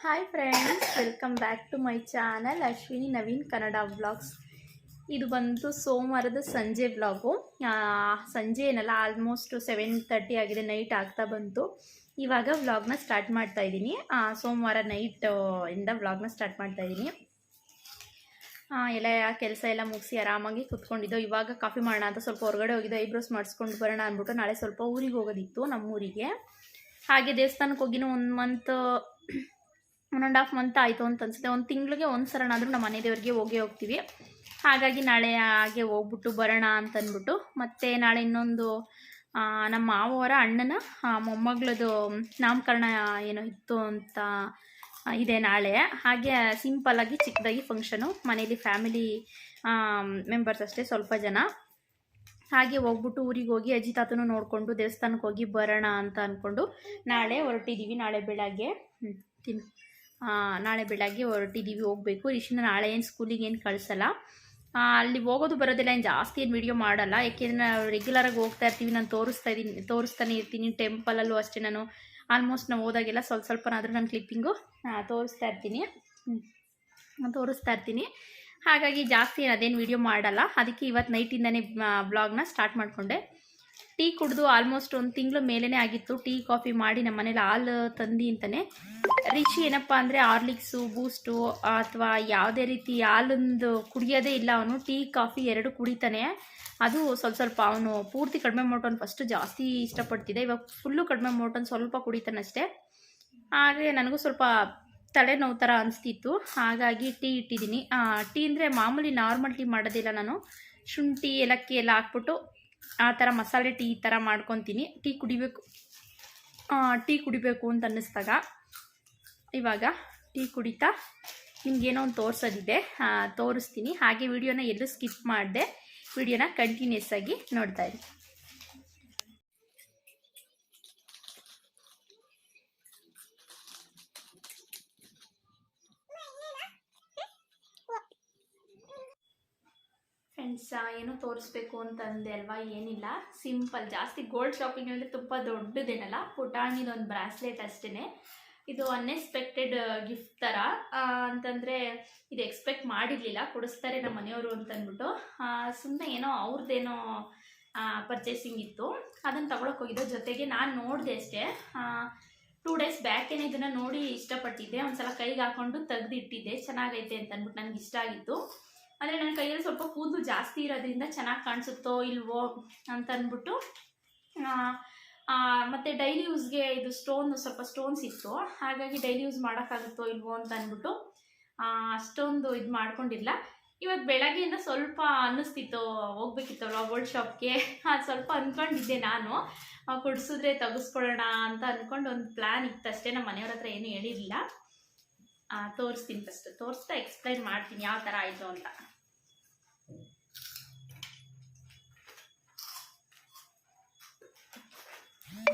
Hi friends, welcome back to my channel Ashwini Naveen Kannada vlogs. ಇದು ಬಂತು ಸೋಮವಾರದ ಸಂಜೆ ವ್ಲಾಗು. ಸಂಜೆ ಏನಲ್ಲ, ಆಲ್ಮೋಸ್ಟ್ 7:30 ಆಗಿದೆ, ನೈಟ್ ಆಗ್ತಾ ಬಂತು. ಇವಾಗ ವ್ಲಾಗ್ನ ಸ್ಟಾರ್ಟ್ ಮಾಡ್ತಾ ಇದ್ದೀನಿ. ಸೋಮವಾರ ನೈಟ್ ಇಂದ ವ್ಲಾಗ್ನ ಸ್ಟಾರ್ಟ್ ಮಾಡ್ತಾ ಇದ್ದೀನಿ. ಎಲ್ಲ ಕೆಲಸ ಎಲ್ಲ ಮುಗಿಸಿ ಆರಾಮಾಗಿ ಕುತ್ಕೊಂಡಿದ್ದೋ. ಇವಾಗ ಕಾಫಿ ಮಾಡೋಣ ಅಂತ ಸ್ವಲ್ಪ ಹೊರಗಡೆ ಹೋಗಿದ್ದು, ಐಬ್ರೋಸ್ ಮಾಡಿಸ್ಕೊಂಡು ಬರೋಣ ಅಂದ್ಬಿಟ್ಟು. ನಾಳೆ ಸ್ವಲ್ಪ ಊರಿಗೆ ಹೋಗೋದಿತ್ತು, ನಮ್ಮೂರಿಗೆ. ಹಾಗೆ ದೇವಸ್ಥಾನಕ್ಕೆ ಹೋಗಿನೂ 1.5 ಮಂತ್ ಆಯಿತು ಅಂತ ಅನಿಸುತ್ತೆ. ಒಂದು ತಿಂಗಳಿಗೆ ಒಂದು ಸರನಾದರೂ ನಮ್ಮ ಮನೆ ದೇವರಿಗೆ ಹೋಗ್ತೀವಿ. ಹಾಗಾಗಿ ನಾಳೆ ಹಾಗೆ ಹೋಗ್ಬಿಟ್ಟು ಬರೋಣ ಅಂತಂದ್ಬಿಟ್ಟು. ಮತ್ತು ನಾಳೆ ಇನ್ನೊಂದು ನಮ್ಮ ಮಾವವರ ಅಣ್ಣನ ಮೊಮ್ಮಗಳದು ನಾಮಕರಣ ಏನೋ ಇತ್ತು ಅಂತ ಇದೆ ನಾಳೆ. ಹಾಗೆ ಸಿಂಪಲ್ಲಾಗಿ ಚಿಕ್ಕದಾಗಿ ಫಂಕ್ಷನು, ಮನೇಲಿ ಫ್ಯಾಮಿಲಿ ಮೆಂಬರ್ಸ್ ಅಷ್ಟೇ, ಸ್ವಲ್ಪ ಜನ. ಹಾಗೆ ಹೋಗ್ಬಿಟ್ಟು ಊರಿಗೆ ಹೋಗಿ ಅಜ್ಜಿ ತಾತನೂ ನೋಡಿಕೊಂಡು ದೇವಸ್ಥಾನಕ್ಕೆ ಹೋಗಿ ಬರೋಣ ಅಂತ ಅಂದ್ಕೊಂಡು ನಾಳೆ ಹೊರಟಿದ್ದೀವಿ. ನಾಳೆ ಬೆಳಗ್ಗೆ ಹೊರಟಿದ್ದೀವಿ, ಹೋಗಬೇಕು. ರಿಷಿನ ನಾಳೆ ಏನು ಸ್ಕೂಲಿಗೆ ಏನು ಕಳಿಸಲ್ಲ. ಅಲ್ಲಿ ಹೋಗೋದು ಬರೋದಿಲ್ಲ, ಏನು ಜಾಸ್ತಿ ಏನು ವೀಡಿಯೋ ಮಾಡಲ್ಲ. ಯಾಕೆಂದರೆ ನಾವು ರೆಗ್ಯುಲರಾಗಿ ಹೋಗ್ತಾ ಇರ್ತೀವಿ. ನಾನು ತೋರಿಸ್ತಾನೆ ಇರ್ತೀನಿ. ಟೆಂಪಲಲ್ಲೂ ಅಷ್ಟೇ, ನಾನು ಆಲ್ಮೋಸ್ಟ್ ನಾವು ಹೋದಾಗೆಲ್ಲ ಸ್ವಲ್ಪನಾದರೂ ನಾನು ಕ್ಲಿಪ್ಪಿಂಗು ತೋರಿಸ್ತಾ ಇರ್ತೀನಿ. ಹಾಗಾಗಿ ಜಾಸ್ತಿ ಅದೇನು ವೀಡಿಯೋ ಮಾಡಲ್ಲ. ಅದಕ್ಕೆ ಇವತ್ತು ನೈಟಿಂದನೇ ಬ್ಲಾಗ್ನ ಸ್ಟಾರ್ಟ್ ಮಾಡಿಕೊಂಡೆ. ಟೀ ಕುಡಿದು ಆಲ್ಮೋಸ್ಟ್ 1 ತಿಂಗಳು ಮೇಲೇ ಆಗಿತ್ತು. ಟೀ ಕಾಫಿ ಮಾಡಿ ನಮ್ಮ ಮನೇಲಿ ಹಾಲು ತಂದು ಅಂತಾನೆ. ರಿಚಿ ಏನಪ್ಪ ಅಂದರೆ ಹಾರ್ಲಿಕ್ಸು, ಬೂಸ್ಟು ಅಥವಾ ಯಾವುದೇ ರೀತಿ ಹಾಲೊಂದು ಕುಡಿಯೋದೇ ಇಲ್ಲ. ಅವನು ಟೀ ಕಾಫಿ 2 ಕುಡಿತಾನೆ. ಅದು ಸ್ವಲ್ಪ ಅವನು ಪೂರ್ತಿ ಕಡಿಮೆ ಮಾಡ್ಕೊಂಡು, ಫಸ್ಟು ಜಾಸ್ತಿ ಇಷ್ಟಪಡ್ತಿದ್ದೆ, ಇವಾಗ ಫುಲ್ಲು ಕಡಿಮೆ ಮಾಡ್ಕೊಂಡು ಸ್ವಲ್ಪ ಕುಡಿತಾನಷ್ಟೇ. ಹಾಗೆ ನನಗೂ ಸ್ವಲ್ಪ ತಲೆನೋವು ಥರ ಅನಿಸ್ತಿತ್ತು. ಹಾಗಾಗಿ ಟೀ ಇಟ್ಟಿದ್ದೀನಿ. ಟೀ ಅಂದರೆ ಮಾಮೂಲಿ ನಾರ್ಮಲ್ ಟೀ ಮಾಡೋದಿಲ್ಲ ನಾನು. ಶುಂಠಿ ಏಲಕ್ಕಿ ಎಲ್ಲ ಹಾಕ್ಬಿಟ್ಟು ಆ ಥರ ಮಸಾಲೆ ಟೀ ಥರ ಮಾಡ್ಕೊತೀನಿ. ಟೀ ಕುಡಿಬೇಕು ಅಂತ ಅನ್ನಿಸ್ದಾಗ ಇವಾಗ ಟೀ ಕುಡಿತಾ ನಿಮಗೇನೋ ಒಂದು ತೋರಿಸೋದಿದೆ, ತೋರಿಸ್ತೀನಿ. ಹಾಗೆ ವಿಡಿಯೋನ ಎಲ್ಲೂ ಸ್ಕಿಪ್ ಮಾಡಿದೆ, ವಿಡಿಯೋನ ಕಂಟಿನ್ಯೂಸ್ ಆಗಿ ನೋಡ್ತಾ ಇದ್ದೀನಿ. ಫ್ರೆಂಡ್ಸ್, ಏನೋ ತೋರಿಸ್ಬೇಕು ಅಂತಂದೆ ಅಲ್ವಾ, ಏನಿಲ್ಲ, ಸಿಂಪಲ್. ಜಾಸ್ತಿ ಗೋಲ್ಡ್ ಶಾಪಿಂಗ್ ಅಂದರೆ ತುಂಬ ದೊಡ್ಡದೇನಲ್ಲ, ಪುಟಾಣಿದೊಂದು ಬ್ರಾಸ್ಲೆಟ್ ಅಷ್ಟೇ. ಇದು ಅನ್ಎಕ್ಸ್ಪೆಕ್ಟೆಡ್ ಗಿಫ್ಟ್ ಥರ ಅಂತಂದರೆ ಇದು ಎಕ್ಸ್ಪೆಕ್ಟ್ ಮಾಡಿರಲಿಲ್ಲ, ಕೊಡಿಸ್ತಾರೆ ನಮ್ಮ ಮನೆಯವರು ಅಂತಂದ್ಬಿಟ್ಟು. ಸುಮ್ಮನೆ ಏನೋ ಅವ್ರದ್ದೇನೋ ಪರ್ಚೇಸಿಂಗ್ ಇತ್ತು, ಅದನ್ನು ತಗೊಳಕ್ಕೆ ಹೋಗಿದ್ದು. ಜೊತೆಗೆ ನಾನು ನೋಡಿದೆ ಅಷ್ಟೇ. 2 ಡೇಸ್ ಬ್ಯಾಕೇನೆ ಇದನ್ನು ನೋಡಿ ಇಷ್ಟಪಟ್ಟಿದ್ದೆ. ಒಂದ್ಸಲ ಕೈಗೆ ಹಾಕ್ಕೊಂಡು ತೆಗೆದಿಟ್ಟಿದ್ದೆ, ಚೆನ್ನಾಗೈತೆ ಅಂತಂದ್ಬಿಟ್ಟು. ನನಗೆ ಇಷ್ಟ ಆಗಿತ್ತು. ಅಂದರೆ ನನ್ನ ಕೈಯಲ್ಲಿ ಸ್ವಲ್ಪ ಕೂದಲು ಜಾಸ್ತಿ ಇರೋದ್ರಿಂದ ಚೆನ್ನಾಗಿ ಕಾಣಿಸುತ್ತೋ ಇಲ್ವೋ ಅಂತಂದ್ಬಿಟ್ಟು. ಮತ್ತು ಡೈಲಿ ಯೂಸ್ಗೆ ಇದು ಸ್ವಲ್ಪ ಸ್ಟೋನ್ಸ್ ಇತ್ತು. ಹಾಗಾಗಿ ಡೈಲಿ ಯೂಸ್ ಮಾಡೋಕ್ಕಾಗುತ್ತೋ ಇಲ್ವೋ ಅಂತ ಅಂದ್ಬಿಟ್ಟು ಅಷ್ಟೊಂದು ಇದು ಮಾಡ್ಕೊಂಡಿಲ್ಲ. ಇವತ್ತು ಬೆಳಗ್ಗೆಯಿಂದ ಸ್ವಲ್ಪ ಅನ್ನಿಸ್ತಿತ್ತು, ಹೋಗ್ಬೇಕಿತ್ತಲ್ವ ಗೋಲ್ಡ್ ಶಾಪ್ಗೆ. ಸ್ವಲ್ಪ ಅಂದ್ಕೊಂಡಿದ್ದೆ ನಾನು, ಕೊಡಿಸಿದ್ರೆ ತೆಗೆಸ್ಕೊಳ್ಳೋಣ ಅಂತ ಅಂದ್ಕೊಂಡು ಒಂದು ಪ್ಲ್ಯಾನ್ ಇತ್ತಷ್ಟೇ. ನಮ್ಮ ಮನೆಯವ್ರ ಹತ್ರ ಏನೂ ಹೇಳಿರಲಿಲ್ಲ. ತೋರಿಸ್ತೀನಿ, ಫಸ್ಟ್ ತೋರಿಸ್ತಾ ಎಕ್ಸ್ಪ್ಲೈನ್ ಮಾಡ್ತೀನಿ ಯಾವ ಥರ ಆಯಿತು ಅಂತ.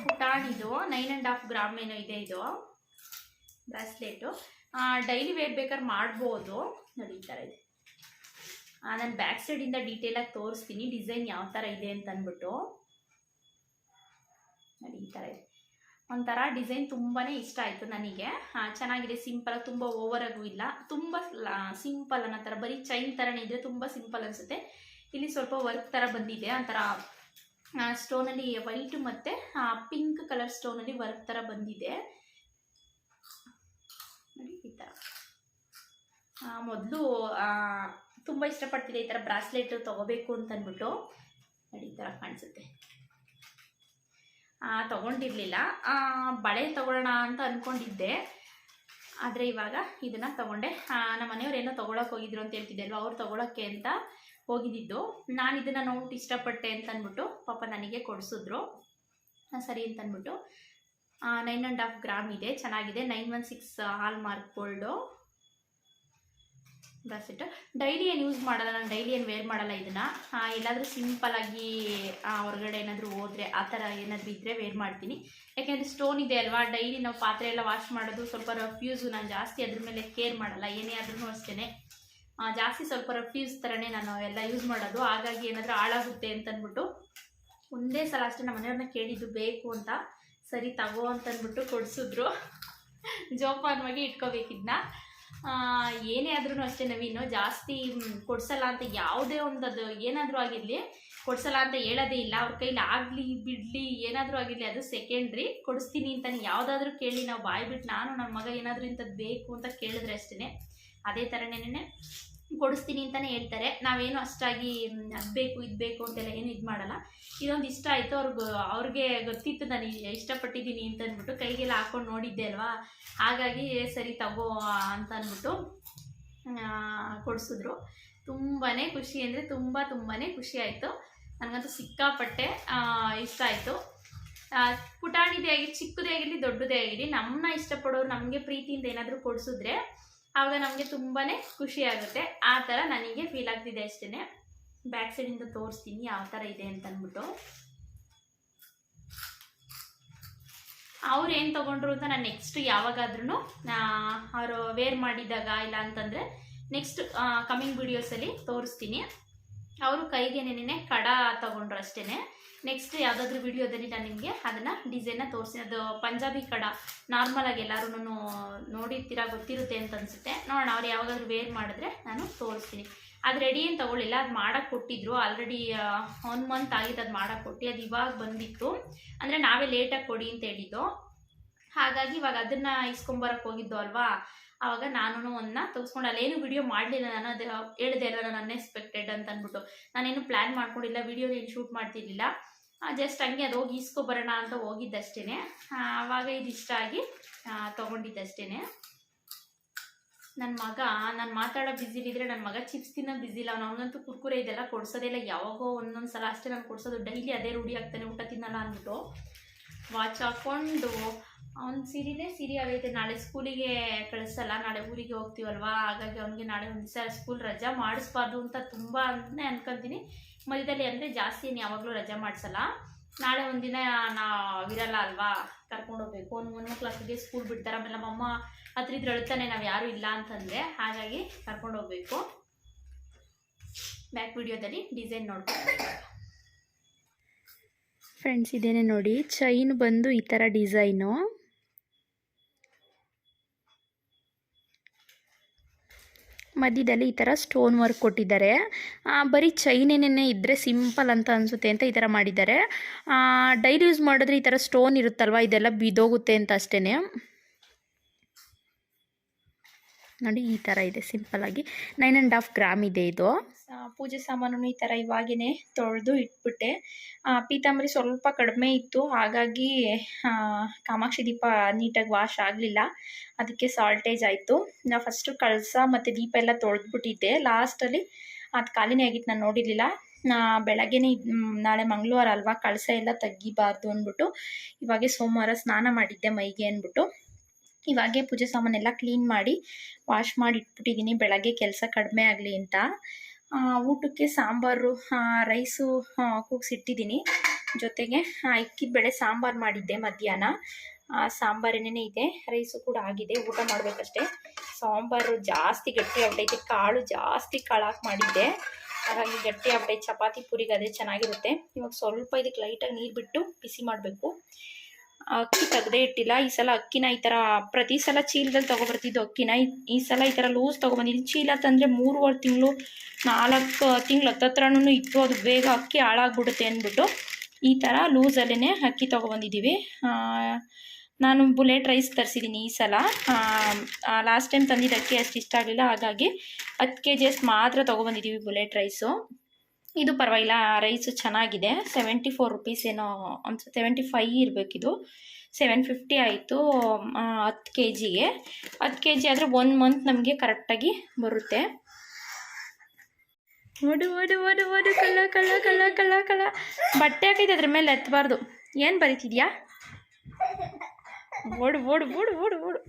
ಪುಟಾಣಿದು 9.5 ಗ್ರಾಮ್ ಏನೋ ಇದೆ ಇದು ಬ್ರಾಸ್ಲೆಟು. ಡೈಲಿ ವೇರ್ ಬೇಕಾದ್ರೆ ಮಾಡ್ಬೋದು. ನೋಡಿ, ಈ ಥರ ಇದೆ. ನಾನು ಬ್ಯಾಕ್ ಸೈಡಿಂದ ಡೀಟೇಲಾಗಿ ತೋರಿಸ್ತೀನಿ ಡಿಸೈನ್ ಯಾವ ಥರ ಇದೆ ಅಂತ ಅಂದ್ಬಿಟ್ಟು. ನೋಡಿ, ಈ ಥರ ಇದೆ. ಒಂಥರ ಡಿಸೈನ್ ತುಂಬಾ ಇಷ್ಟ ಆಯಿತು ನನಗೆ. ಚೆನ್ನಾಗಿದೆ, ಸಿಂಪಲ್, ತುಂಬ ಓವರಾಗೂ ಇಲ್ಲ, ತುಂಬ ಸಿಂಪಲ್ ಅನ್ನೋ ಥರ. ಬರೀ ಚೈನ್ ಥರನೇ ಇದ್ದರೆ ತುಂಬ ಸಿಂಪಲ್ ಅನಿಸುತ್ತೆ. ಇಲ್ಲಿ ಸ್ವಲ್ಪ ವರ್ಕ್ ಥರ ಬಂದಿದೆ, ಒಂಥರ ಸ್ಟೋನಲ್ಲಿ ವೈಟ್ ಮತ್ತು ಪಿಂಕ್ ಕಲರ್ ಸ್ಟೋನಲ್ಲಿ ವರ್ಕ್ ಥರ ಬಂದಿದೆ. ನೋಡಿ, ಈ ಥರ. ಮೊದಲು ತುಂಬ ಇಷ್ಟಪಡ್ತಿದ್ದೆ ಈ ಥರ ಬ್ರಾಸ್ಲೆಟ್ ತೊಗೋಬೇಕು ಅಂತಂದ್ಬಿಟ್ಟು. ನೋಡಿ, ಈ ಥರ ಕಾಣಿಸುತ್ತೆ. ತೊಗೊಂಡಿರಲಿಲ್ಲ, ಬಳೆ ತೊಗೊಳ್ಳೋಣ ಅಂತ ಅಂದ್ಕೊಂಡಿದ್ದೆ. ಆದರೆ ಇವಾಗ ಇದನ್ನು ತೊಗೊಂಡೆ. ನಮ್ಮ ಮನೆಯವ್ರು ಏನೋ ತೊಗೊಳಕ್ಕೆ ಹೋಗಿದ್ರು ಅಂತ ಹೇಳ್ತಿದ್ದೆ ಅಲ್ವ, ಅವ್ರು ತೊಗೊಳಕ್ಕೆ ಅಂತ ಹೋಗಿದ್ದಿದ್ದು. ನಾನು ಇದನ್ನು ನೋಡ್ಬಿಟ್ಟು ಇಷ್ಟಪಟ್ಟೆ ಅಂತ ಅಂದ್ಬಿಟ್ಟು ಪಾಪ ನನಗೆ ಕೊಡಿಸಿದ್ರು. ಸರಿ ಅಂತ ಅಂದ್ಬಿಟ್ಟು 9.5 ಗ್ರಾಮ್ ಇದೆ, ಚೆನ್ನಾಗಿದೆ. 916 ಹಾಲ್ ಮಾರ್ಕ್ ಗೋಲ್ಡು ಬ್ರಾಸ್ಲೆಟ್. ಡೈಲಿ ಏನು ಯೂಸ್ ಮಾಡಲ್ಲ ನಾನು, ಡೈಲಿ ಏನು ವೇರ್ ಮಾಡಲ್ಲ ಇದನ್ನು. ಎಲ್ಲಾದರೂ ಸಿಂಪಲ್ಲಾಗಿ ಹೊರಗಡೆ ಏನಾದರೂ ಹೋದರೆ ಆ ಥರ ಏನಾದರೂ ಇದ್ದರೆ ವೇರ್ ಮಾಡ್ತೀನಿ. ಯಾಕೆಂದರೆ ಸ್ಟೋನ್ ಇದೆ ಅಲ್ವಾ, ಡೈಲಿ ನಾವು ಪಾತ್ರೆ ಎಲ್ಲ ವಾಶ್ ಮಾಡೋದು ಸ್ವಲ್ಪ ರಫ್ ಯೂಸು. ನಾನು ಜಾಸ್ತಿ ಅದ್ರ ಮೇಲೆ ಕೇರ್ ಮಾಡಲ್ಲ, ಏನೇ ಆದ್ರೂ ಅಷ್ಟೇ. ಜಾಸ್ತಿ ಸ್ವಲ್ಪ ರಫ್ ಯೂಸ್ ಥರನೇ ನಾನು ಎಲ್ಲ ಯೂಸ್ ಮಾಡೋದು. ಹಾಗಾಗಿ ಏನಾದರೂ ಹಾಳಾಗುತ್ತೆ ಅಂತಂದ್ಬಿಟ್ಟು ಒಂದೇ ಸಲ ಅಷ್ಟೇ ನಮ್ಮ ಮನೆಯವ್ರನ್ನ ಕೇಳಿದ್ದು ಬೇಕು ಅಂತ. ಸರಿ ತಗೋ ಅಂತಂದ್ಬಿಟ್ಟು ಕೊಡಿಸಿದ್ರು. ಜೋಪಾನವಾಗಿ ಇಟ್ಕೋಬೇಕಿದ್ನ. ಏನೇ ಆದ್ರೂ ಅಷ್ಟೇ ನವೀನು ಜಾಸ್ತಿ ಕೊಡ್ಸಲ್ಲ ಅಂತ, ಯಾವುದೇ ಒಂದು ಅದು ಏನಾದರೂ ಆಗಿರಲಿ ಕೊಡ್ಸಲ್ಲ ಅಂತ ಹೇಳೋದೇ ಇಲ್ಲ. ಅವ್ರ ಕೈಲಿ ಆಗಲಿ ಬಿಡಲಿ ಏನಾದರೂ ಆಗಿರಲಿ ಅದು ಸೆಕೆಂಡ್ರಿ. ಕೊಡಿಸ್ತೀನಿ ಅಂತಾನೆ ಯಾವುದಾದ್ರೂ ಕೇಳಿ ನಾವು ಬಾಯಿ ಬಿಟ್ಟು ನಾನು ನಮ್ಮ ಮಗ ಏನಾದರೂ ಇಂಥದ್ದು ಬೇಕು ಅಂತ ಕೇಳಿದ್ರೆ ಅಷ್ಟೇ ಅದೇ ಥರನೇ ಕೊಡಿಸ್ತೀನಿ ಅಂತಲೇ ಹೇಳ್ತಾರೆ. ನಾವೇನು ಅಷ್ಟಾಗಿ ಅದು ಬೇಕು ಇದು ಬೇಕು ಅಂತೆಲ್ಲ ಏನು ಇದು ಮಾಡಲ್ಲ. ಇದೊಂದು ಇಷ್ಟ ಆಯಿತು ಅವ್ರಿಗೆ ಗೊತ್ತಿತ್ತು ನಾನು ಇಷ್ಟಪಟ್ಟಿದ್ದೀನಿ ಅಂತ ಅಂದ್ಬಿಟ್ಟು ಕೈಗೆಲ್ಲ ಹಾಕ್ಕೊಂಡು ನೋಡಿದ್ದೆ ಅಲ್ವಾ, ಹಾಗಾಗಿ ಸರಿ ತಗೋ ಅಂತ ಅಂದ್ಬಿಟ್ಟು ಕೊಡಿಸಿದ್ರು. ತುಂಬಾ ಖುಷಿ ಅಂದರೆ ತುಂಬಾ ಖುಷಿ ಆಯಿತು. ನನಗಂತೂ ಸಿಕ್ಕಾಪಟ್ಟೆ ಇಷ್ಟ ಆಯಿತು. ಪುಟಾಣಿದೇ ಆಗಿರಲಿ, ಚಿಕ್ಕದೇ ಆಗಿರಲಿ, ದೊಡ್ಡದೇ ಆಗಿರಲಿ, ನಮ್ಮನ್ನ ಇಷ್ಟಪಡೋರು ನಮಗೆ ಪ್ರೀತಿಯಿಂದ ಏನಾದರೂ ಕೊಡಿಸಿದ್ರೆ ಆವಾಗ ನಮಗೆ ತುಂಬಾ ಖುಷಿ ಆಗುತ್ತೆ. ಆ ಥರ ನನಗೆ ಫೀಲ್ ಆಗ್ತಿದೆ ಅಷ್ಟೇ. ಬ್ಯಾಕ್ ಸೈಡಿಂದ ತೋರಿಸ್ತೀನಿ ಯಾವ ಥರ ಇದೆ ಅಂತ ಅಂದ್ಬಿಟ್ಟು. ಅವ್ರು ಏನು ತೊಗೊಂಡ್ರು ಅಂತ ನಾನು ನೆಕ್ಸ್ಟ್ ಯಾವಾಗಾದ್ರೂ ಅವರು ವೇರ್ ಮಾಡಿದಾಗ ಇಲ್ಲ ಅಂತಂದರೆ ನೆಕ್ಸ್ಟ್ ಕಮಿಂಗ್ ವಿಡಿಯೋಸಲ್ಲಿ ತೋರಿಸ್ತೀನಿ. ಅವರು ಕೈಗೆ ನೆನೆ ಕಡ ತೊಗೊಂಡ್ರು ಅಷ್ಟೇ. ನೆಕ್ಸ್ಟ್ ಯಾವುದಾದ್ರೂ ವಿಡಿಯೋದಲ್ಲಿ ನಾನು ನಿಮಗೆ ಅದನ್ನು ಡಿಸೈನ್ನ ತೋರಿಸ್ತೀನಿ. ಅದು ಪಂಜಾಬಿ ಕಡ ನಾರ್ಮಲಾಗಿ ಎಲ್ಲರೂ ನೋಡಿರ್ತೀರ, ಗೊತ್ತಿರುತ್ತೆ ಅಂತ ಅನಿಸುತ್ತೆ. ನೋಡೋಣ ಅವ್ರು ಯಾವಾಗಾದ್ರೂ ವೇರ್ ಮಾಡಿದ್ರೆ ನಾನು ತೋರಿಸ್ತೀನಿ. ಅದು ರೆಡಿ ಏನು ತೊಗೊಳ್ಳಿಲ್ಲ, ಅದು ಮಾಡೋಕ್ಕೆ ಕೊಟ್ಟಿದ್ರು ಆಲ್ರೆಡಿ 1 ಮಂತ್ ಆಗಿದ್ದು ಅದು ಮಾಡೋಕ್ಕೆ ಕೊಟ್ಟು. ಅದು ಇವಾಗ ಬಂದಿತ್ತು, ಅಂದರೆ ನಾವೇ ಲೇಟಾಗಿ ಕೊಡಿ ಅಂತ ಹೇಳಿದ್ದು. ಹಾಗಾಗಿ ಇವಾಗ ಅದನ್ನು ಇಸ್ಕೊಂಬರಕ್ಕೆ ಹೋಗಿದ್ದು ಅಲ್ವಾ, ಆವಾಗ ನಾನು ಒಂದನ್ನ ತೆಗೆಸ್ಕೊಂಡು ಅಲ್ಲೇನು ವಿಡಿಯೋ ಮಾಡಲಿಲ್ಲ. ನಾನು ಅದು ಹೇಳಿದೆ ಅಲ್ಲ, ನಾನು ಅನ್ಎಕ್ಸ್ಪೆಕ್ಟೆಡ್ ಅಂತ ಅಂದ್ಬಿಟ್ಟು ನಾನೇನು ಪ್ಲ್ಯಾನ್ ಮಾಡ್ಕೊಂಡಿಲ್ಲ, ವಿಡಿಯೋ ಏನು ಶೂಟ್ ಮಾಡ್ತಿರ್ಲಿಲ್ಲ. ಜಸ್ಟ್ ಹಂಗೆ ಅದು ಹೋಗಿ ಇಸ್ಕೊಬರೋಣ ಅಂತ ಹೋಗಿದ್ದಷ್ಟೇ. ಆವಾಗ ಇದು ಇಷ್ಟ ಆಗಿ ತೊಗೊಂಡಿದ್ದಷ್ಟೇ. ನನ್ನ ಮಗ ನಾನು ಮಾತಾಡೋ ಬ್ಯುಸಿಲಿದ್ರೆ ನನ್ನ ಮಗ ಚಿಪ್ಸ್ ತಿನ್ನೋ ಬ್ಯುಸಿ ಇಲ್ಲ. ಅವನಂತೂ ಕುರ್ಕುರೆ ಇದೆಲ್ಲ ಕೊಡ್ಸೋದಿಲ್ಲ, ಯಾವಾಗೋ ಒಂದೊಂದು ಸಲ ಅಷ್ಟೇ ನಾನು ಕೊಡ್ಸೋದು. ಡೈಲಿ ಅದೇ ರೂಢಿ ಆಗ್ತಾನೆ, ಊಟ ತಿನ್ನಲ್ಲ ಅಂದ್ಬಿಟ್ಟು ವಾಚ್ ಹಾಕ್ಕೊಂಡು ಅವ್ನ ಸಿರಿ ಆಗೈತೆ. ನಾಳೆ ಸ್ಕೂಲಿಗೆ ಕಳಿಸಲ್ಲ, ನಾಳೆ ಊರಿಗೆ ಹೋಗ್ತೀವಲ್ವಾ, ಹಾಗಾಗಿ ಅವ್ನಿಗೆ ನಾಳೆ ಒಂದು ದಿವಸ ಸ್ಕೂಲ್ ರಜಾ ಮಾಡಿಸ್ಬಾರ್ದು ಅಂತ ತುಂಬ ಅಂತಲೇ ಅನ್ಕೊತೀನಿ. ಮಧ್ಯದಲ್ಲಿ ಅಂದರೆ ಜಾಸ್ತಿ ಏನು ಯಾವಾಗಲೂ ರಜಾ ಮಾಡಿಸಲ್ಲ. ನಾಳೆ ಒಂದಿನ ನಾವಿರಲ್ಲ ಅಲ್ವಾ, ಕರ್ಕೊಂಡೋಗ್ಬೇಕು. ಒಂದು 1 ಕ್ಲಾಸಿಗೆ ಸ್ಕೂಲ್ ಬಿಡ್ತಾರೆ, ಆಮೇಲೆ ನಮ್ಮಮ್ಮ ಹತ್ರ ಇದ್ರೆ ಅಳ್ತಾನೆ ನಾವು ಯಾರೂ ಇಲ್ಲ ಅಂತಂದರೆ, ಹಾಗಾಗಿ ಕರ್ಕೊಂಡೋಗ್ಬೇಕು. ಬ್ಯಾಕ್ ವಿಡಿಯೋದಲ್ಲಿ ಡಿಸೈನ್ ನೋಡ್ಕೊಂಡು ಫ್ರೆಂಡ್ಸ್ ಇದೇನೆ ನೋಡಿ, ಚೈನ್ ಬಂದು ಈ ಥರ ಡಿಸೈನು. ಮಧ್ಯದಲ್ಲಿ ಈ ಥರ ಸ್ಟೋನ್ ವರ್ಕ್ ಕೊಟ್ಟಿದ್ದಾರೆ. ಬರೀ ಚೈನೇನೇ ಇದ್ದರೆ ಸಿಂಪಲ್ ಅಂತ ಅನಿಸುತ್ತೆ ಅಂತ ಈ ಥರ ಮಾಡಿದ್ದಾರೆ. ಡೈಲಿ ಯೂಸ್ ಮಾಡಿದ್ರೆ ಈ ಥರ ಸ್ಟೋನ್ ಇರುತ್ತಲ್ವ, ಇದೆಲ್ಲ ಬಿದೋಗುತ್ತೆ ಅಂತ ಅಷ್ಟೇ. ನೋಡಿ ಈ ಥರ ಇದೆ, ಸಿಂಪಲ್ಲಾಗಿ 9.5 ಗ್ರಾಮ್ ಇದೆ ಇದು. ಪೂಜೆ ಸಾಮಾನು ಈ ಥರ ಇವಾಗೇ ತೊಳೆದು ಇಟ್ಬಿಟ್ಟೆ. ಪೀತಾಂಬರಿ ಸ್ವಲ್ಪ ಕಡಿಮೆ ಇತ್ತು, ಹಾಗಾಗಿ ಕಾಮಾಕ್ಷಿ ದೀಪ ನೀಟಾಗಿ ವಾಶ್ ಆಗಲಿಲ್ಲ, ಅದಕ್ಕೆ ಸಾಲ್ಟೇಜ್ ಆಯಿತು. ನಾನು ಫಸ್ಟು ಕಳಸ ಮತ್ತು ದೀಪ ಎಲ್ಲ ತೊಳೆದ್ಬಿಟ್ಟಿದ್ದೆ. ಲಾಸ್ಟಲ್ಲಿ ಅದು ಖಾಲಿನೇ ಆಗಿತ್ತು, ನಾನು ನೋಡಿರಲಿಲ್ಲ. ಬೆಳಗ್ಗೆನೇ ನಾಳೆ ಮಂಗಳವಾರ ಅಲ್ವಾ, ಕಳಸ ಎಲ್ಲ ತೆಗಿಬಾರ್ದು ಅಂದ್ಬಿಟ್ಟು ಇವಾಗೆ ಸೋಮವಾರ ಸ್ನಾನ ಮಾಡಿದ್ದೆ ಮೈಗೆ ಅಂದ್ಬಿಟ್ಟು ಇವಾಗೆ ಪೂಜೆ ಸಾಮಾನೆಲ್ಲ ಕ್ಲೀನ್ ಮಾಡಿ ವಾಶ್ ಮಾಡಿ ಇಟ್ಬಿಟ್ಟಿದ್ದೀನಿ, ಬೆಳಗ್ಗೆ ಕೆಲಸ ಕಡಿಮೆ ಆಗಲಿ ಅಂತ. ಊಟಕ್ಕೆ ಸಾಂಬಾರು, ರೈಸು ಕೂಗಿಸಿಟ್ಟಿದ್ದೀನಿ. ಜೊತೆಗೆ ಅಕ್ಕಿ ಬೇಳೆ ಸಾಂಬಾರು ಮಾಡಿದ್ದೆ ಮಧ್ಯಾಹ್ನ. ಸಾಂಬಾರೇನೇ ಇದೆ, ರೈಸು ಕೂಡ ಆಗಿದೆ, ಊಟ ಮಾಡಬೇಕಷ್ಟೇ. ಸಾಂಬಾರು ಜಾಸ್ತಿ ಗಟ್ಟಿ ಆಗ್ಬಿಟ್ಟೈತೆ, ಕಾಳು ಜಾಸ್ತಿ ಕಾಳಾಕಿ ಮಾಡಿದ್ದೆ, ಹಾಗಾಗಿ ಗಟ್ಟಿ ಆಗ್ಬಿಟ್ಟೈತೆ. ಚಪಾತಿ ಪೂರಿಗೆ ಅದೇ ಚೆನ್ನಾಗಿರುತ್ತೆ. ಇವಾಗ ಸ್ವಲ್ಪ ಇದಕ್ಕೆ ಲೈಟಾಗಿ ನೀರು ಬಿಟ್ಟು ಬಿಸಿ ಮಾಡಬೇಕು. ಅಕ್ಕಿ ತೆಗ್ದೇ ಇಟ್ಟಿಲ್ಲ ಈ ಸಲ. ಅಕ್ಕಿನ ಈ ಥರ ಪ್ರತಿ ಸಲ ಚೀಲದಲ್ಲಿ ತೊಗೊಬರ್ತಿದ್ದು ಅಕ್ಕಿನ, ಈ ಸಲ ಈ ಥರ ಲೂಸ್ ತೊಗೊಬಂದಿದ್ದೀನಿ. ಚೀಲ ತಂದರೆ 3-4 ತಿಂಗಳು 4 ತಿಂಗಳು ಹತ್ತತ್ರನೂ ಇತ್ತು, ಅದು ಬೇಗ ಅಕ್ಕಿ ಹಾಳಾಗ್ಬಿಡುತ್ತೆ ಅಂದ್ಬಿಟ್ಟು ಈ ಥರ ಲೂಸಲ್ಲೇ ಅಕ್ಕಿ ತೊಗೊಬಂದಿದ್ದೀವಿ. ನಾನು ಬುಲೆಟ್ ರೈಸ್ ತರಿಸಿದ್ದೀನಿ ಈ ಸಲ. ಲಾಸ್ಟ್ ಟೈಮ್ ತಂದಿದ್ದು ಅಕ್ಕಿ ಅಷ್ಟು ಇಷ್ಟ ಆಗಲಿಲ್ಲ, ಹಾಗಾಗಿ 10 kg ಅಷ್ಟು ಮಾತ್ರ ತೊಗೊಬಂದಿದ್ದೀವಿ ಬುಲೆಟ್ ರೈಸು. ಇದು ಪರವಾಗಿಲ್ಲ, ರೈಸು ಚೆನ್ನಾಗಿದೆ. 74 ರುಪೀಸ್ ಏನೋ ಅನ್ಸುತ್ತೆ, 75 ಇರಬೇಕಿದು. 750 ಆಯಿತು 10 kgಗೆ. 10 kg ಆದರೆ 1 ಮಂತ್ ನಮಗೆ ಕರೆಕ್ಟಾಗಿ ಬರುತ್ತೆ. ಓಡು ಓಡು ಓಡು ಓಡು ಕಳ್ಳ ಕಳ್ಳ ಕಳ್ಳ ಕಳ್ಳ ಕಳ್ಳ. ಬಟ್ಟೆ ಹಾಕೈತೆ ಅದ್ರ ಮೇಲೆ ಎತ್ತಬಾರ್ದು. ಏನು ಬರೀತಿದ್ಯಾ? ಓಡು ಓಡು ಓಡು ಓಡು ಓಡು.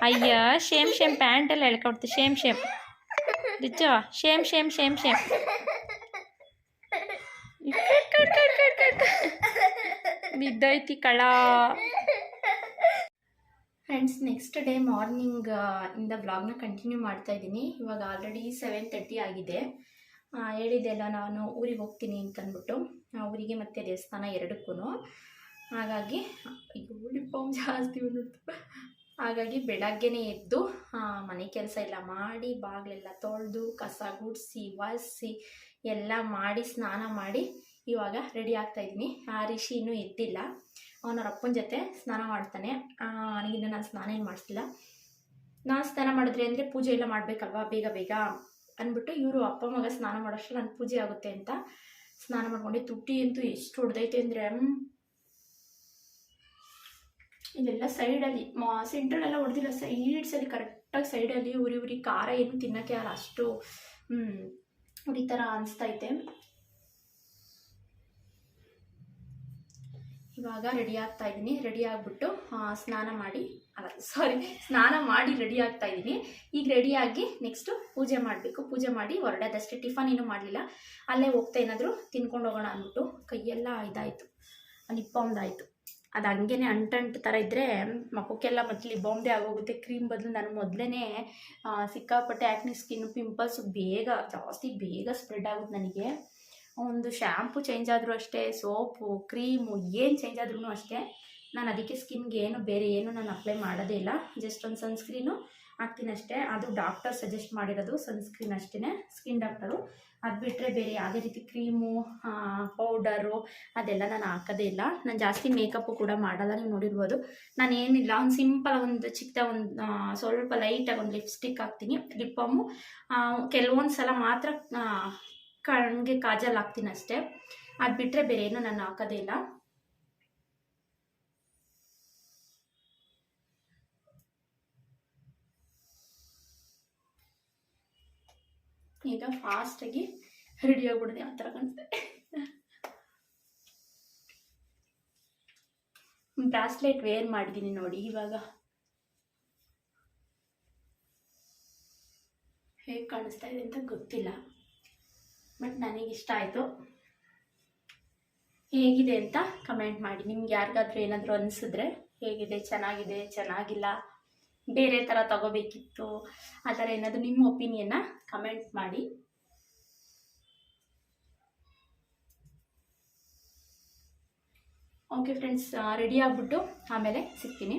ಅಯ್ಯ ಶೇಮ್ ಪ್ಯಾಂಟೆಲ್ಲ ಎಳ್ಕೊಡ್ತು. ಶೇಮ್ ರಿಚ್ಚ ಶೇಮ್ ಬಿದ್ದೈತಿ ಕಳ. ಫ್ರೆಂಡ್ಸ್, ನೆಕ್ಸ್ಟ್ ಡೇ ಮಾರ್ನಿಂಗ್ ಇಂದ ವ್ಲಾಗ್ನ ಕಂಟಿನ್ಯೂ ಮಾಡ್ತಾ ಇದ್ದೀನಿ. ಇವಾಗ ಆಲ್ರೆಡಿ 7:30 ಆಗಿದೆ. ಹೇಳಿದ್ದೆಲ್ಲ ನಾನು ಊರಿಗೆ ಹೋಗ್ತೀನಿ ಅಂತಂದ್ಬಿಟ್ಟು, ಊರಿಗೆ ಮತ್ತು ದೇವಸ್ಥಾನ ಎರಡಕ್ಕೂ. ಹಾಗಾಗಿ ಯೂನಿಫಾರ್ಮ್ ಜಾಸ್ತಿ ಬಂದ್ಬಿಡ್ತು. ಹಾಗಾಗಿ ಬೆಳಗ್ಗೆನೇ ಎದ್ದು ಮನೆ ಕೆಲಸ ಎಲ್ಲ ಮಾಡಿ ಬಾಗಿಲೆಲ್ಲ ತೊಳೆದು ಕಸ ಗುಡಿಸಿ ಒರೆಸಿ ಎಲ್ಲ ಮಾಡಿ ಸ್ನಾನ ಮಾಡಿ ಇವಾಗ ರೆಡಿ ಆಗ್ತಾಯಿದ್ದೀನಿ. ರಿಷಿ ಇನ್ನೂ ಎದ್ದಿಲ್ಲ, ಅವನವ್ರ ಅಪ್ಪನ ಜೊತೆ ಸ್ನಾನ ಮಾಡ್ತಾನೆ. ನನಗಿನ್ನ ನಾನು ಸ್ನಾನ ಏನು ಮಾಡಿಸ್ತಿಲ್ಲ. ನಾನು ಸ್ನಾನ ಮಾಡಿದ್ರೆ ಅಂದರೆ ಪೂಜೆ ಎಲ್ಲ ಮಾಡಬೇಕಲ್ವಾ ಬೇಗ ಬೇಗ ಅಂದ್ಬಿಟ್ಟು ಇವರು ಅಪ್ಪ ಮಗ ಸ್ನಾನ ಮಾಡೋಷ್ಟು ನನ್ನ ಪೂಜೆ ಆಗುತ್ತೆ ಅಂತ ಸ್ನಾನ ಮಾಡ್ಕೊಂಡು ತುಟಿ ಅಂತೂ ಎಷ್ಟು ಹೊಡೆದೈತೆ ಅಂದರೆ ಇದೆಲ್ಲ ಸೈಡಲ್ಲಿ ಸೆಂಟ್ರಲೆಲ್ಲ ಹೊಡೆದಿಲ್ಲ, ಸೈಡ್ಸಲ್ಲಿ ಕರೆಕ್ಟಾಗಿ ಸೈಡಲ್ಲಿ ಉರಿ ಖಾರ ಏನು ತಿನ್ನೋಕ್ಕೆ ಅಲ್ಲ, ಅಷ್ಟು ಉರಿ ಥರ ಅನಿಸ್ತೈತೆ. ಇವಾಗ ರೆಡಿ ಆಗ್ತಾ ಇದ್ದೀನಿ. ರೆಡಿ ಆಗಿಬಿಟ್ಟು ಸ್ನಾನ ಮಾಡಿ ರೆಡಿ ಆಗ್ತಾ ಇದ್ದೀನಿ. ಈಗ ರೆಡಿಯಾಗಿ ನೆಕ್ಸ್ಟು ಪೂಜೆ ಮಾಡಬೇಕು. ಪೂಜೆ ಮಾಡಿ ಹೊರಡೋದಷ್ಟೇ, ಟಿಫನ್ ಏನೂ ಮಾಡಲಿಲ್ಲ. ಅಲ್ಲೇ ಹೋಗ್ತಾ ಏನಾದರೂ ತಿನ್ಕೊಂಡು ಹೋಗೋಣ ಅಂದ್ಬಿಟ್ಟು ಕೈಯೆಲ್ಲ ಇದಾಯಿತು, ಲಿಪ್ ಬಾಮ್ದಾಯಿತು. ಅದು ಹಂಗೇ ಅಂಟು ಥರ ಇದ್ದರೆ ಮಕ್ಕಕ್ಕೆಲ್ಲ ಮತ್ತು ಲಿಪ್ ಬಾಮ್ದೇ ಆಗೋಗುತ್ತೆ. ಕ್ರೀಮ್ ಬದಲು ನಾನು ಮೊದಲೇ ಸಿಕ್ಕಾಪಟ್ಟೆ ಆ್ಯಕ್ನಿ ಸ್ಕಿನ್, ಪಿಂಪಲ್ಸು ಜಾಸ್ತಿ ಬೇಗ ಸ್ಪ್ರೆಡ್ ಆಗುತ್ತೆ ನನಗೆ. ಒಂದು ಶ್ಯಾಂಪು ಚೇಂಜ್ ಆದರೂ ಅಷ್ಟೇ, ಸೋಪು ಕ್ರೀಮು ಏನು ಚೇಂಜ್ ಆದ್ರೂ ಅಷ್ಟೇ, ನಾನು ಅದಕ್ಕೆ ಸ್ಕಿನ್ಗೆ ಬೇರೆ ಏನು ನಾನು ಅಪ್ಲೈ ಮಾಡೋದೇ ಇಲ್ಲ. ಜಸ್ಟ್ ಒಂದು ಸನ್ಸ್ಕ್ರೀನು ಹಾಕ್ತೀನಿ ಅಷ್ಟೇ. ಅದು ಡಾಕ್ಟರ್ ಸಜೆಸ್ಟ್ ಮಾಡಿರೋದು ಸನ್ಸ್ಕ್ರೀನ್ ಅಷ್ಟೇ, ಸ್ಕಿನ್ ಡಾಕ್ಟರು. ಅದು ಬಿಟ್ಟರೆ ಬೇರೆ ಯಾವುದೇ ರೀತಿ ಕ್ರೀಮು ಪೌಡರು ಅದೆಲ್ಲ ನಾನು ಹಾಕೋದೇ ಇಲ್ಲ. ನಾನು ಜಾಸ್ತಿ ಮೇಕಪ್ಪು ಕೂಡ ಮಾಡಲ್ಲ. ನೀವು ನೋಡಿರ್ಬೋದು, ನಾನು ಏನಿಲ್ಲ, ಒಂದು ಸಿಂಪಲ್ ಒಂದು ಚಿಕ್ಕ ಒಂದು ಸ್ವಲ್ಪ ಲೈಟಾಗಿ ಒಂದು ಲಿಪ್ಸ್ಟಿಕ್ ಹಾಕ್ತೀನಿ, ಲಿಪ್ ಬಾಮು, ಕೆಲವೊಂದು ಸಲ ಮಾತ್ರ ಕಣ್ಣಿಗೆ ಕಾಜಲ್ ಹಾಕ್ತೀನಿ ಅಷ್ಟೇ. ಅದು ಬಿಟ್ಟರೆ ಬೇರೆ ಏನು ನಾನು ಹಾಕೋದೇ ಇಲ್ಲ. ಈಗ ಫಾಸ್ಟಾಗಿ ರೆಡಿ ಆಗ್ಬಿಡಿದೆ, ಆ ಥರ ಕಾಣಿಸ್ತೆ. ಬ್ರಾಸ್ಲೆಟ್ ವೇರ್ ಮಾಡಿದ್ದೀನಿ ನೋಡಿ. ಇವಾಗ ಹೇಗೆ ಕಾಣಿಸ್ತಾ ಇದೆ ಅಂತ ಗೊತ್ತಿಲ್ಲ, ಬಟ್ ನನಗಿಷ್ಟ ಆಯಿತು. ಹೇಗಿದೆ ಅಂತ ಕಮೆಂಟ್ ಮಾಡಿ. ನಿಮ್ಗೆ ಯಾರಿಗಾದ್ರೂ ಏನಾದರೂ ಅನಿಸಿದ್ರೆ ಹೇಗಿದೆ, ಚೆನ್ನಾಗಿದೆ, ಚೆನ್ನಾಗಿಲ್ಲ, ಬೇರೆ ಥರ ತಗೋಬೇಕಿತ್ತು, ಆ ಥರ ಏನಾದರೂ ನಿಮ್ಮ ಒಪಿನಿಯನ್ನ ಕಮೆಂಟ್ ಮಾಡಿ. ಓಕೆ ಫ್ರೆಂಡ್ಸ್, ರೆಡಿ ಆಗಿಬಿಟ್ಟು ಆಮೇಲೆ ಸಿಗ್ತೀನಿ.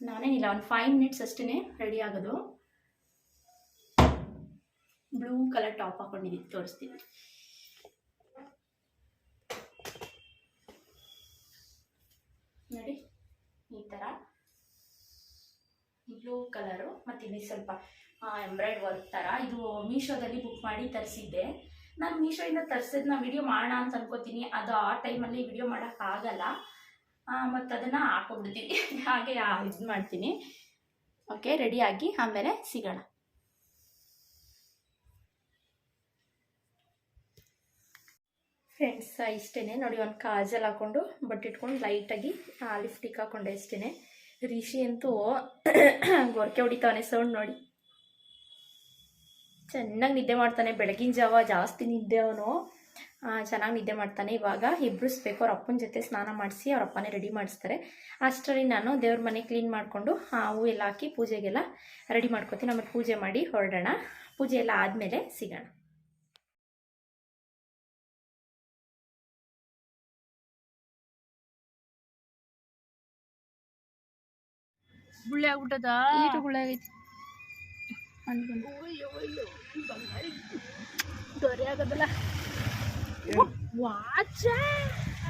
ನಾನೇನಿಲ್ಲ, ಒಂದು 5 ಮಿನಿಟ್ಸ್ ಅಷ್ಟೇ ರೆಡಿ ಆಗೋದು. ಬ್ಲೂ ಕಲರ್ ಟಾಪ್ ಹಾಕೊಂಡಿದ್ದೀನಿ, ತೋರಿಸ್ತೀನಿ. ನೋಡಿ, ಈ ಥರ ಬ್ಲೂ ಕಲರು, ಮತ್ತು ಇಲ್ಲಿ ಸ್ವಲ್ಪ ಎಂಬ್ರಾಯ್ಡ್ ವರ್ಕ್ ಥರ. ಇದು ಮೀಶೋದಲ್ಲಿ ಬುಕ್ ಮಾಡಿ ತರಿಸಿದ್ದೆ. ನಾನು ಮೀಶೋಯಿಂದ ತರಿಸಿದ್ನ ವಿಡಿಯೋ ಮಾಡೋಣ ಅಂತ ಅನ್ಕೋತೀನಿ. ಅದು ಆ ಟೈಮಲ್ಲಿ ವಿಡಿಯೋ ಮಾಡೋಕ್ಕಾಗಲ್ಲ, ಮತ್ತು ಅದನ್ನು ಹಾಕೋಬಿಡ್ತೀನಿ, ಹಾಗೆ ಇದು ಮಾಡ್ತೀನಿ. ಓಕೆ, ರೆಡಿಯಾಗಿ ಆಮೇಲೆ ಸಿಗೋಣ. ಫ್ರೆಂಡ್ಸ್, ಇಷ್ಟೇ ನೋಡಿ. ಒಂದು ಕಾಜಲ್ ಹಾಕ್ಕೊಂಡು ಬಟ್ಟಿಟ್ಕೊಂಡು ಲೈಟಾಗಿ ಲಿಪ್ಸ್ಟಿಕ್ ಹಾಕ್ಕೊಂಡೆ ಅಷ್ಟೇ. ರಿಷಿ ಅಂತೂ ಗೊರಕೆ ಹೊಡಿತಾನೆ, ಸೌಂಡ್ ನೋಡಿ. ಚೆನ್ನಾಗಿ ನಿದ್ದೆ ಮಾಡ್ತಾನೆ, ಬೆಳಗಿನ ಜಾವ ಜಾಸ್ತಿ ನಿದ್ದೆ ಅವನು, ಚೆನ್ನಾಗಿ ನಿದ್ದೆ ಮಾಡ್ತಾನೆ. ಇವಾಗ ಎಬ್ಬಿಸ್ಬೇಕು. ಅವ್ರ ಅಪ್ಪನ ಜೊತೆ ಸ್ನಾನ ಮಾಡಿಸಿ ಅವ್ರ ಅಪ್ಪನೇ ರೆಡಿ ಮಾಡಿಸ್ತಾರೆ. ಅಷ್ಟರಲ್ಲಿ ನಾನು ದೇವ್ರ ಮನೆ ಕ್ಲೀನ್ ಮಾಡಿಕೊಂಡು ಹೂವು ಎಲ್ಲ ಹಾಕಿ ಪೂಜೆಗೆಲ್ಲ ರೆಡಿ ಮಾಡ್ಕೊತೀನಿ. ಆಮೇಲೆ ಪೂಜೆ ಮಾಡಿ ಹೊರಡೋಣ. ಪೂಜೆ ಎಲ್ಲ ಆದಮೇಲೆ ಸಿಗೋಣ. ಗುಳ್ಳೆ ಆಗ್ಬಿಟ್ಟದ, ಈಟು ಗುಳ್ಳೆ ಆಗೈತಿ, ದೊರೆ ಆಗೋದಲ್ಲ. ವಾಚ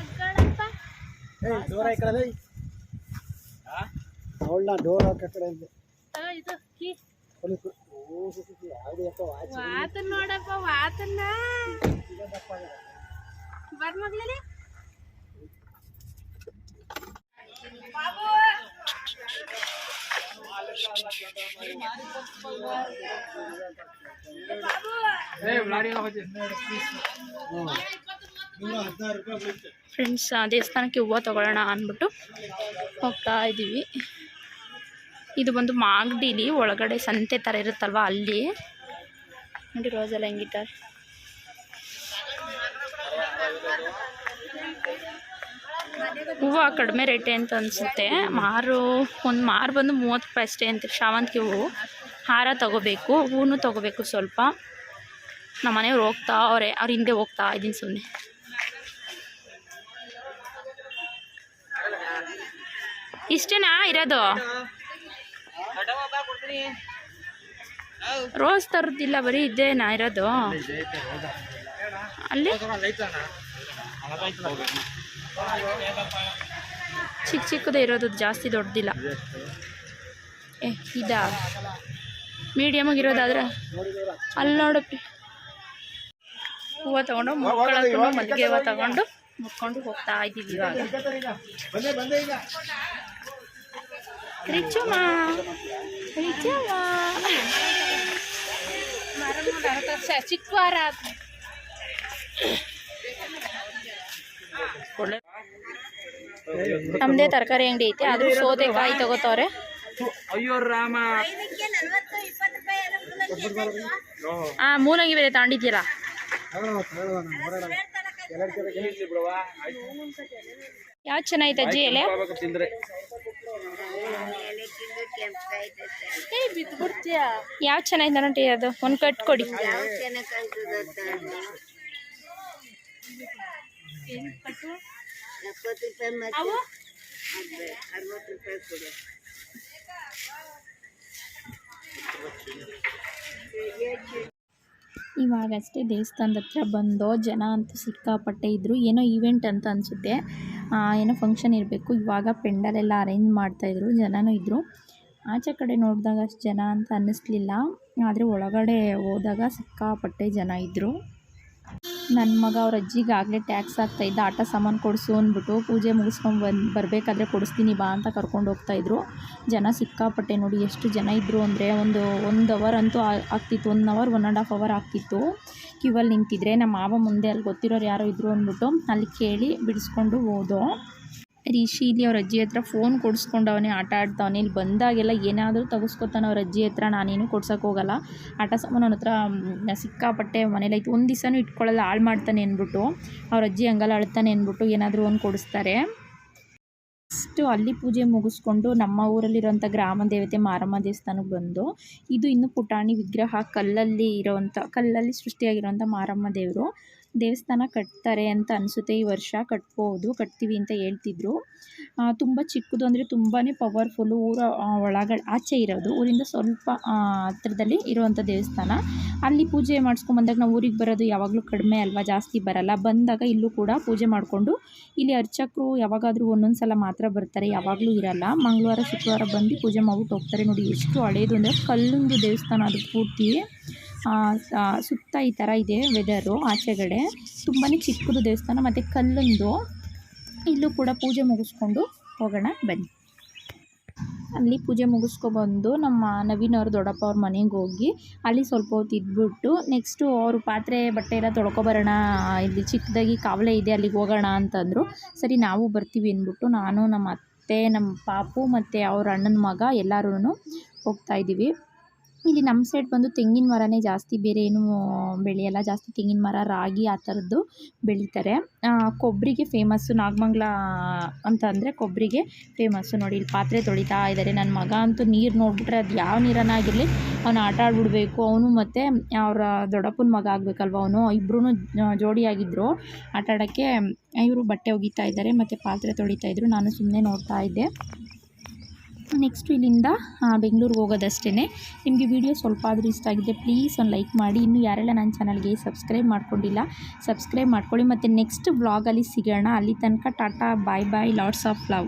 ಅಕ್ಕಳಪ್ಪ ಡೋರ್ ಹಾಕಡೆ ಅವಳ ಡೋರ್ ಹಾಕಡೆ ಇದು ಕೀ ಯಾವ್ದಪ್ಪ ವಾತನ್ ನೋಡಪ್ಪ, ವಾತನ್ನ ಬರ್ ಮಗ್ಲೇ ಫ್ರೆಂಡ್ಸ್, ದೇವಸ್ಥಾನಕ್ಕೆ ಹೂವು ತಗೊಳ್ಳೋಣ ಅಂದ್ಬಿಟ್ಟು ಹೋಗ್ತಾ ಇದ್ದೀವಿ. ಇದು ಬಂದು ಮಾಗಡಿಲಿ ಒಳಗಡೆ ಸಂತೆ ಥರ ಇರುತ್ತಲ್ವ, ಅಲ್ಲಿ ನೋಡಿ ರೋಸೆಲ್ಲ ಹೆಂಗಿದ್ದಾರೆ. ಹೂವು ಕಡಿಮೆ ರೇಟೆ ಅಂತ ಅನಿಸುತ್ತೆ. ಒಂದು ಮಾರು ಬಂದು 30 ರೂಪಾಯಿ ಅಷ್ಟೇ ಅಂತ. ಶಾವಂತಿಗೆ ಹೂವು ಹಾರ ತಗೋಬೇಕು, ಹೂವು ತಗೋಬೇಕು ಸ್ವಲ್ಪ. ನಮ್ಮ ಮನೆಯವ್ರು ಹೋಗ್ತಾ ಅವ್ರ ಹಿಂದೆ ಹೋಗ್ತಾ ಇದ್ದೀನಿ ಸುಮ್ಮನೆ. ಇಷ್ಟೇನಾ ಇರೋದು? ರೋಸ್ ತರದಿಲ್ಲ, ಬರೀ ಇದೇನಾ ಇರೋದು? ಅಲ್ಲಿ ಚಿಕ್ಕ ಚಿಕ್ಕದೇ ಇರೋದು, ಜಾಸ್ತಿ ದೊಡ್ಡದಿಲ್ಲ. ಇದಾ ಮೀಡಿಯಮಾಗಿರೋದಾದ್ರೆ ಅಲ್ಲಿ ನೋಡಪ್ಪಿ. ಹೂವು ತಗೊಂಡು ಮುಕ್ಕೊಂಡು ಮಲ್ಲಿಗೆ ಹೂವು ತಗೊಂಡು ಮುಕ್ಕೊಂಡು ಹೋಗ್ತಾ ಇದ್ದೀವಿ ಇವಾಗ. ರಿಚಮ್ಮ ಚಿಕ್ಕವಾರ ನಮ್ಮದೇ ತರಕಾರಿ ಅಂಗಡಿ ಐತೆ, ಆದ್ರೂ ಸೌತೆಕಾಯಿ ತಗೋತವ್ರೆ. ಅಯ್ಯೋ ರಾಮ, ಮೂಲಂಗಿ ಬೇರೆ ತಗೊಂಡಿದ್ದೀರಾ? ಯಾವ್ದು ಚೆನ್ನಾಗಿತ್ತು ಅಜ್ಜಿ ಎಲೆ? ಯಾವ್ದು ಚೆನ್ನಾಗಿದೆ ನೋಡಿ, ಅದು ಒಂದು ಕಟ್ ಕೊಡಿ. ಇವಾಗಷ್ಟೇ ದೇವಸ್ಥಾನದ ಹತ್ರ ಬಂದೋ, ಜನ ಅಂತೂ ಸಿಕ್ಕಾಪಟ್ಟೆ ಇದ್ದರು. ಏನೋ ಈವೆಂಟ್ ಅಂತ ಅನಿಸುತ್ತೆ, ಏನೋ ಫಂಕ್ಷನ್ ಇರಬೇಕು. ಇವಾಗ ಪೆಂಡಲೆಲ್ಲ ಅರೇಂಜ್ ಮಾಡ್ತಾಯಿದ್ರು, ಜನನೂ ಇದ್ದರು. ಆಚೆ ಕಡೆ ನೋಡಿದಾಗ ಅಷ್ಟು ಜನ ಅಂತ ಅನ್ನಿಸ್ಲಿಲ್ಲ, ಆದರೆ ಒಳಗಡೆ ಹೋದಾಗ ಸಿಕ್ಕಾಪಟ್ಟೆ ಜನ ಇದ್ದರು. ನನ್ನ ಮಗ ಅವ್ರ ಅಜ್ಜಿಗೆ ಆಗಲೇ ಟ್ಯಾಕ್ಸ್ ಆಗ್ತಾಯಿದ್ದ, ಆಟ ಸಾಮಾನು ಕೊಡಿಸು ಅಂದ್ಬಿಟ್ಟು. ಪೂಜೆ ಮುಗಿಸ್ಕೊಂಡು ಬರಬೇಕಾದ್ರೆ ಕೊಡಿಸ್ತೀನಿ ಬಾ ಅಂತ ಕರ್ಕೊಂಡು ಹೋಗ್ತಾಯಿದ್ರು. ಜನ ಸಿಕ್ಕಾಪಟ್ಟೆ ನೋಡಿ ಎಷ್ಟು ಜನ ಇದ್ದರು ಅಂದರೆ, ಒಂದು ಅವರ್ ಅಂತೂ ಆಗ್ತಿತ್ತು, 1 ಅವರ್ 1.5 ಅವರ್ ಆಗ್ತಿತ್ತು ಕ್ಯೂವಲ್ಲಿ ನಿಂತಿದ್ರೆ. ನಮ್ಮ ಮಾವ ಮುಂದೆ ಅಲ್ಲಿ ಗೊತ್ತಿರೋರು ಯಾರೋ ಇದ್ದರು ಅಂದ್ಬಿಟ್ಟು ಅಲ್ಲಿ ಕೇಳಿ ಬಿಡಿಸ್ಕೊಂಡು ಹೋದೋ. ರಿಷಿ ಇಲ್ಲಿ ಅವ್ರ ಅಜ್ಜಿ ಹತ್ರ ಫೋನ್ ಕೊಡಿಸ್ಕೊಂಡವನೇ, ಆಟ ಆಡ್ತಾವನೆ. ಇಲ್ಲಿ ಬಂದಾಗೆಲ್ಲ ಏನಾದರೂ ತೆಗೆಸ್ಕೊತಾನೆ ಅವ್ರ ಅಜ್ಜಿ ಹತ್ರ. ನಾನೇನು ಕೊಡ್ಸೋಕೆ ಹೋಗಲ್ಲ, ಆಟ ಸಾಮಾನು ಅವನ ಹತ್ರ ಸಿಕ್ಕಾಪಟ್ಟೆ ಮನೇಲೈತು. ಒಂದು ದಿವಸನೂ ಇಟ್ಕೊಳ್ಳಲ್ಲ, ಹಾಳು ಮಾಡ್ತಾನೆ ಅಂದ್ಬಿಟ್ಟು. ಅವ್ರ ಅಜ್ಜಿ ಹಂಗಲ್ಲ ಅಳ್ತಾನೆ ಅಂದ್ಬಿಟ್ಟು ಏನಾದರೂ ಒಂದು ಕೊಡಿಸ್ತಾರೆ. ನೆಕ್ಸ್ಟು ಅಲ್ಲಿ ಪೂಜೆ ಮುಗಿಸ್ಕೊಂಡು ನಮ್ಮ ಊರಲ್ಲಿರೋಂಥ ಗ್ರಾಮ ದೇವತೆ ಮಾರಮ್ಮ ದೇವಸ್ಥಾನಕ್ಕೆ ಬಂದು, ಇದು ಇನ್ನೂ ಪುಟಾಣಿ ವಿಗ್ರಹ, ಕಲ್ಲಲ್ಲಿ ಸೃಷ್ಟಿಯಾಗಿರೋಂಥ ಮಾರಮ್ಮ ದೇವಸ್ಥಾನ ಕಟ್ತಾರೆ ಅಂತ ಅನಿಸುತ್ತೆ. ಈ ವರ್ಷ ಕಟ್ತೀವಿ ಅಂತ ಹೇಳ್ತಿದ್ರು. ತುಂಬ ಚಿಕ್ಕದು, ಅಂದರೆ ತುಂಬಾ ಪವರ್ಫುಲ್ಲು. ಊರ ಆಚೆ ಇರೋದು, ಊರಿಂದ ಸ್ವಲ್ಪ ಹತ್ರದಲ್ಲಿ ಇರುವಂಥ ದೇವಸ್ಥಾನ. ಅಲ್ಲಿ ಪೂಜೆ ಮಾಡಿಸ್ಕೊಂಬಂದಾಗ ನಾವು ಊರಿಗೆ ಬರೋದು ಯಾವಾಗಲೂ ಕಡಿಮೆ ಅಲ್ವಾ, ಜಾಸ್ತಿ ಬರಲ್ಲ. ಬಂದಾಗ ಇಲ್ಲೂ ಕೂಡ ಪೂಜೆ ಮಾಡಿಕೊಂಡು, ಇಲ್ಲಿ ಅರ್ಚಕರು ಯಾವಾಗಾದರೂ ಒಂದೊಂದು ಸಲ ಮಾತ್ರ ಬರ್ತಾರೆ, ಯಾವಾಗಲೂ ಇರಲ್ಲ. ಮಂಗಳವಾರ ಶುಕ್ರವಾರ ಬಂದು ಪೂಜೆ ಮಾಡ್ಬಿಟ್ಟು ಹೋಗ್ತಾರೆ. ನೋಡಿ ಎಷ್ಟು ಹಳೇದು ಅಂದರೆ, ಕಲ್ಲಿಂದು ದೇವಸ್ಥಾನ ಅದು ಪೂರ್ತಿ. ಸುತ್ತ ಈ ಥರ ಇದೆ ವೆದರು. ಆಚೆಗಡೆ ತುಂಬಾ ಚಿಕ್ಕದು ದೇವಸ್ಥಾನ ಮತ್ತು ಕಲ್ಲೊಂದು. ಇಲ್ಲೂ ಕೂಡ ಪೂಜೆ ಮುಗಿಸ್ಕೊಂಡು ಹೋಗೋಣ ಬನ್ನಿ. ಅಲ್ಲಿ ಪೂಜೆ ಮುಗಿಸ್ಕೊಬಂದು ನಮ್ಮ ನವೀನ್ ಅವ್ರ ದೊಡ್ಡಪ್ಪ ಅವ್ರ ಮನೆಗೆ ಹೋಗಿ ಅಲ್ಲಿ ಸ್ವಲ್ಪ ಹೊತ್ತು ಇದ್ಬಿಟ್ಟು, ನೆಕ್ಸ್ಟು ಅವರು ಪಾತ್ರೆ ಬಟ್ಟೆ ಎಲ್ಲ ತೊಳ್ಕೊಬರೋಣ, ಇಲ್ಲಿ ಚಿಕ್ಕದಾಗಿ ಕಾವಲೆ ಇದೆ ಅಲ್ಲಿಗೆ ಹೋಗೋಣ ಅಂತಂದರು. ಸರಿ ನಾವು ಬರ್ತೀವಿ ಅಂದ್ಬಿಟ್ಟು ನಾನು, ನಮ್ಮ ಅತ್ತೆ, ನಮ್ಮ ಪಾಪು ಮತ್ತು ಅವ್ರ ಅಣ್ಣನ ಮಗ ಎಲ್ಲರೂ ಹೋಗ್ತಾಯಿದ್ದೀವಿ. ಇಲ್ಲಿ ನಮ್ಮ ಸೈಡ್ ಬಂದು ತೆಂಗಿನ ಮರನೇ ಜಾಸ್ತಿ, ಬೇರೆ ಏನೂ ಬೆಳೆಯಲ್ಲ. ಜಾಸ್ತಿ ತೆಂಗಿನ ಮರ, ರಾಗಿ ಆ ಥರದ್ದು ಬೆಳೀತಾರೆ. ಕೊಬ್ಬರಿಗೆ ಫೇಮಸ್ಸು, ನಾಗಮಂಗಲ ಅಂತ ಅಂದರೆ ಕೊಬ್ಬರಿಗೆ ಫೇಮಸ್ಸು. ನೋಡಿ ಇಲ್ಲಿ ಪಾತ್ರೆ ತೊಳಿತಾ ಇದ್ದಾರೆ. ನನ್ನ ಮಗ ಅಂತೂ ನೀರು ನೋಡಿಬಿಟ್ರೆ ಅದು ಯಾವ ನೀರನ್ನಾಗಿರಲಿ ಅವನು ಆಟ ಆಡ್ಬಿಡ್ಬೇಕು. ಅವನು ಮತ್ತು ಅವರ ದೊಡ್ಡಪ್ಪನ ಮಗ ಆಗಬೇಕಲ್ವ, ಅವನು ಇಬ್ಬರೂ ಜೋಡಿಯಾಗಿದ್ದರು ಆಟ ಆಡೋಕ್ಕೆ. ಇವರು ಬಟ್ಟೆ ಒಗಿತಾ ಇದ್ದಾರೆ ಮತ್ತು ಪಾತ್ರೆ ತೊಳಿತಾ ಇದ್ದರು. ನಾನು ಸುಮ್ಮನೆ ನೋಡ್ತಾ ಇದ್ದೆ. ನೆಕ್ಸ್ಟು ಇಲ್ಲಿಂದ ಬೆಂಗಳೂರಿಗೆ ಹೋಗೋದಷ್ಟೇ. ನಿಮಗೆ ವಿಡಿಯೋ ಸ್ವಲ್ಪ ಆದರೂ ಇಷ್ಟ ಆಗಿದೆ ಪ್ಲೀಸ್ ಒಂದು ಲೈಕ್ ಮಾಡಿ. ಇನ್ನೂ ಯಾರೆಲ್ಲ ನನ್ನ ಚಾನಲ್ಗೆ ಸಬ್ಸ್ಕ್ರೈಬ್ ಮಾಡ್ಕೊಂಡಿಲ್ಲ ಸಬ್ಸ್ಕ್ರೈಬ್ ಮಾಡ್ಕೊಳ್ಳಿ. ಮತ್ತು ನೆಕ್ಸ್ಟ್ ವ್ಲಾಗಲ್ಲಿ ಸಿಗೋಣ. ಅಲ್ಲಿ ತನಕ ಟಾಟಾ, ಬಾಯ್ ಬಾಯ್, ಲಾಟ್ಸ್ ಆಫ್ ಲವ್.